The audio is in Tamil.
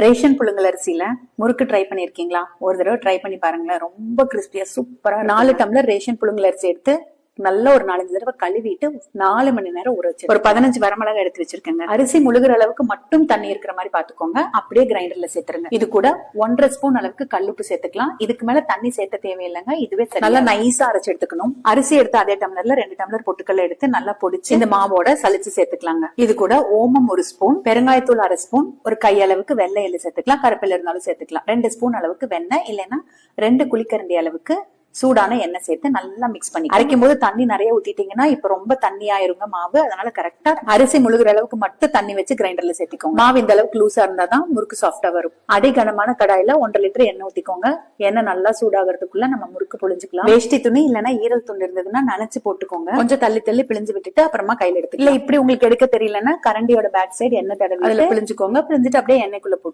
ரேஷன் புழுங்கல் அரிசியில முறுக்கு ட்ரை பண்ணிருக்கீங்களா? ஒரு தடவை ட்ரை பண்ணி பாருங்களேன். ரொம்ப கிறிஸ்பியா சூப்பரா. 4 டம்ளர் ரேஷன் புழுங்கல் அரிசி எடுத்து நல்லா ஒரு 4-5 தடவை கழுவிட்டு 4 மணி நேரம் ஊற வச்சு ஒரு 15 வரமிளகா எடுத்து வச்சிருக்கேங்க. அரிசி முழுகிற அளவுக்கு மட்டும் தண்ணி இருக்கிற மாதிரி பாத்துக்கோங்க. அப்படியே கிரைண்டர்ல சேர்த்துருங்க. இது கூட 1.5 ஸ்பூன் அளவுக்கு கல்லுப்பு சேர்த்துக்கலாம். இதுக்கு மேல தண்ணி சேர்த்த தேவையில்லைங்க. இதுவே நல்லா நைஸா அரைச்சு எடுத்துக்கணும். அரிசி எடுத்து அதே டம்ளர்ல 2 டம்ளர் பொட்டுக்கல்ல எடுத்து நல்லா பொடிச்சு இந்த மாவோட சலிச்சு சேர்த்துக்கலாங்க. இது கூட ஓமம் 1 ஸ்பூன், பெருங்காயத்தூள் 1/2 ஸ்பூன், ஒரு கையளவுக்கு வெள்ளை எள்ளு சேர்த்துக்கலாம். கருப்பில் இருந்தாலும் சேர்த்துக்கலாம். 2 ஸ்பூன் அளவுக்கு வெண்ணெய், இல்லைன்னா 2 குழிக்கரண்டி அளவுக்கு சூடான எண்ணெய் சேர்த்து நல்லா மிக்ஸ் பண்ணி அரைக்கும் போது தண்ணி நிறைய ஊத்திட்டீங்கன்னா இப்ப ரொம்ப தண்ணியாயிருங்க மாவு. அதனால கரெக்டா அரிசி முழுகிற அளவுக்கு மட்டும் தண்ணி வச்சு கிரைண்டர்ல சேர்த்திக்கோங்க. மாவு இந்த அளவுக்கு லூசா இருந்தாதான் முறுக்கு சாஃப்டா வரும். அடி கனமான கடாயில 1.5 லிட்டர் எண்ணெய் ஊத்திக்கோங்க. எண்ணெய் நல்லா சூடாகிறதுக்குள்ள நம்ம முறுக்கு புழிஞ்சுக்கலாம். வேஷ்டி துணி இல்லைன்னா ஈரல் துணி இருந்ததுன்னா நனைச்சு போட்டுக்கோங்க. கொஞ்சம் தள்ளி தள்ளி பிழிஞ்சு விட்டுட்டு அப்புறமா கையில எடுத்து, இல்ல இப்படி உங்களுக்கு எடுக்க தெரியலன்னா கரண்டியோட பேக் சைடு எண்ணெய் தடவி அதுல பிழிஞ்சுக்கோங்க. பிழிஞ்சிட்டு அப்படியே எண்ணெய்க்குள்ள போட்டு